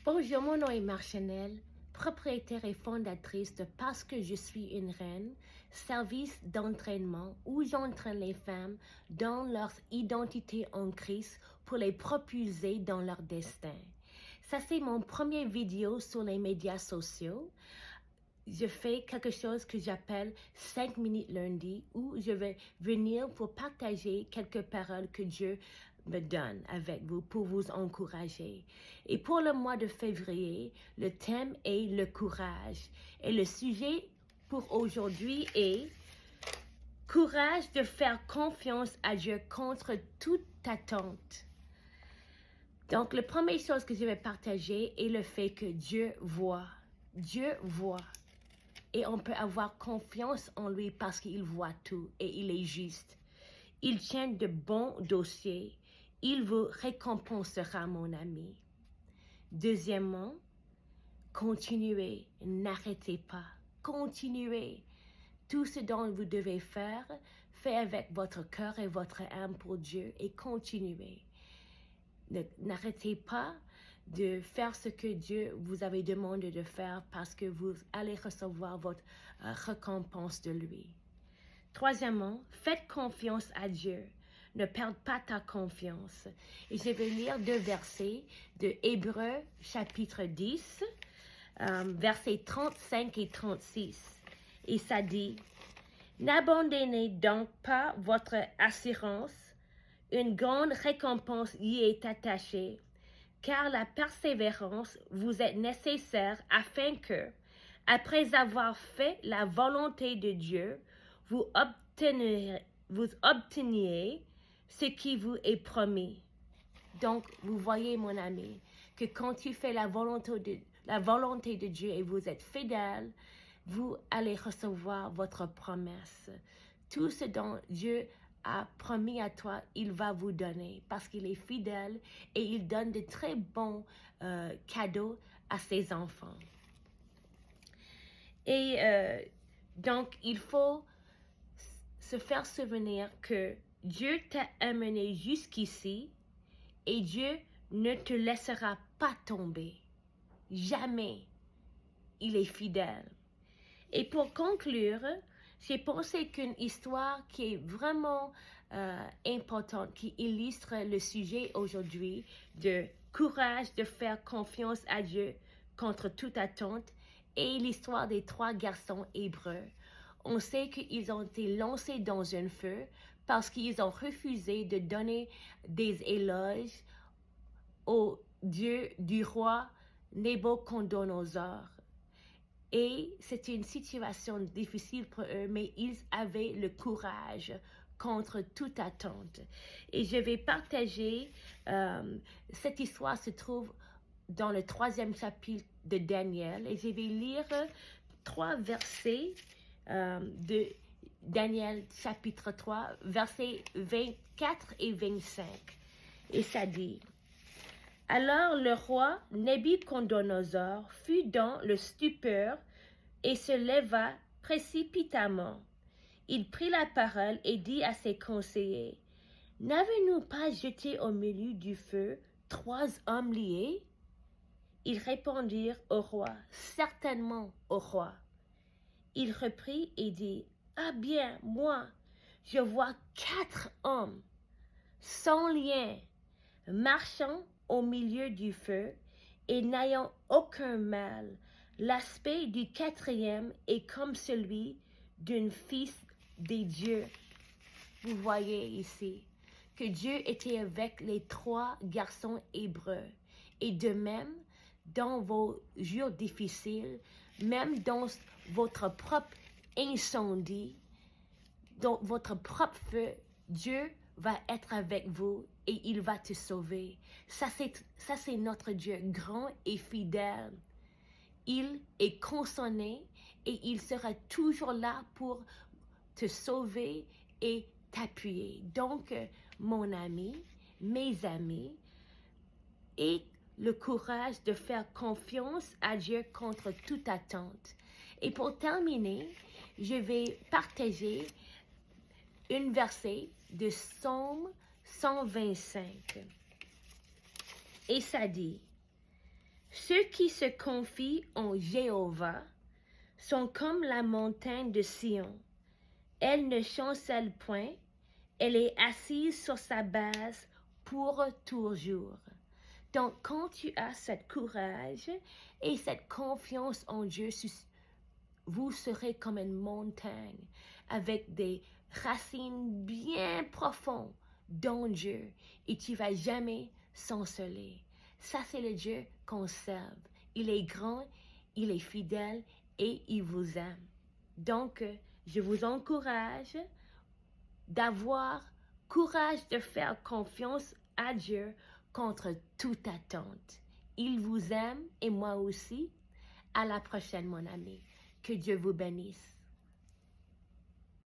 Bonjour, mon nom est Marchanel, propriétaire et fondatrice de Parce que je suis une reine, service d'entraînement où j'entraîne les femmes dans leur identité en Christ pour les propulser dans leur destin. Ça, c'est mon premier vidéo sur les médias sociaux. Je fais quelque chose que j'appelle 5 minutes lundi où je vais venir pour partager quelques paroles que Dieu me donne avec vous pour vous encourager. Et pour le mois de février, le thème est le courage. Et le sujet pour aujourd'hui est courage de faire confiance à Dieu contre toute attente. Donc, la première chose que je vais partager est le fait que Dieu voit. Dieu voit. Et on peut avoir confiance en lui parce qu'il voit tout et il est juste. Il tient de bons dossiers. Il vous récompensera, mon ami. Deuxièmement, continuez, n'arrêtez pas. Continuez. Tout ce dont vous devez faire, faites avec votre cœur et votre âme pour Dieu et continuez. N'arrêtez pas de faire ce que Dieu vous avait demandé de faire parce que vous allez recevoir votre récompense de lui. Troisièmement, faites confiance à Dieu. Ne perds pas ta confiance. Et je vais lire deux versets de Hébreux chapitre 10, versets 35 et 36. Et ça dit, « N'abandonnez donc pas votre assurance, une grande récompense y est attachée, car la persévérance vous est nécessaire afin que, après avoir fait la volonté de Dieu, vous obteniez ce qui vous est promis. » Donc, vous voyez, mon ami, que quand tu fais la volonté de Dieu et vous êtes fidèle, vous allez recevoir votre promesse. Tout ce dont Dieu a promis à toi, il va vous donner parce qu'il est fidèle et il donne de très bons cadeaux à ses enfants. Et donc, il faut se faire souvenir que Dieu t'a amené jusqu'ici et Dieu ne te laissera pas tomber. Jamais. Il est fidèle. Et pour conclure, j'ai pensé qu'une histoire qui est vraiment importante, qui illustre le sujet aujourd'hui de courage de faire confiance à Dieu contre toute attente, est l'histoire des 3 garçons hébreux. On sait qu'ils ont été lancés dans un feu parce qu'ils ont refusé de donner des éloges au Dieu du roi Nabucodonosor. Et c'était une situation difficile pour eux, mais ils avaient le courage contre toute attente. Et je vais partager, cette histoire se trouve dans le 3e chapitre de Daniel. Et je vais lire 3 versets de Daniel chapitre 3, versets 24 et 25. Et ça dit... Alors le roi Nabucodonosor fut dans le stupeur et se leva précipitamment. Il prit la parole et dit à ses conseillers, « N'avez-nous pas jeté au milieu du feu 3 hommes liés? » Ils répondirent au roi, « Certainement, au roi. » Il reprit et dit, « Ah bien, moi, je vois 4 hommes, sans lien, marchant au milieu du feu et n'ayant aucun mal. L'aspect du 4e est comme celui d'un fils des dieux. » Vous voyez ici que Dieu était avec les 3 garçons hébreux. Et de même, dans vos jours difficiles, même dans votre propre incendie, dans votre propre feu, Dieu va être avec vous et il va te sauver. Ça, c'est notre Dieu grand et fidèle. Il est consonné et il sera toujours là pour te sauver et t'appuyer. Donc, mon ami, mes amis, aie le courage de faire confiance à Dieu contre toute attente. Et pour terminer, je vais partager un verset de Psaume 125. Et ça dit, Ceux qui se confient en Jéhovah sont comme la montagne de Sion. Elle ne chancelle point, elle est assise sur sa base pour toujours. Donc, quand tu as ce courage et cette confiance en Dieu, vous serez comme une montagne avec des racines bien profondes dans Dieu et tu vas jamais s'ensoler. Ça, c'est le Dieu qu'on serve. Il est grand, il est fidèle et il vous aime. Donc, je vous encourage d'avoir courage de faire confiance à Dieu contre toute attente. Il vous aime et moi aussi. À la prochaine, mon ami. Que Dieu vous bénisse.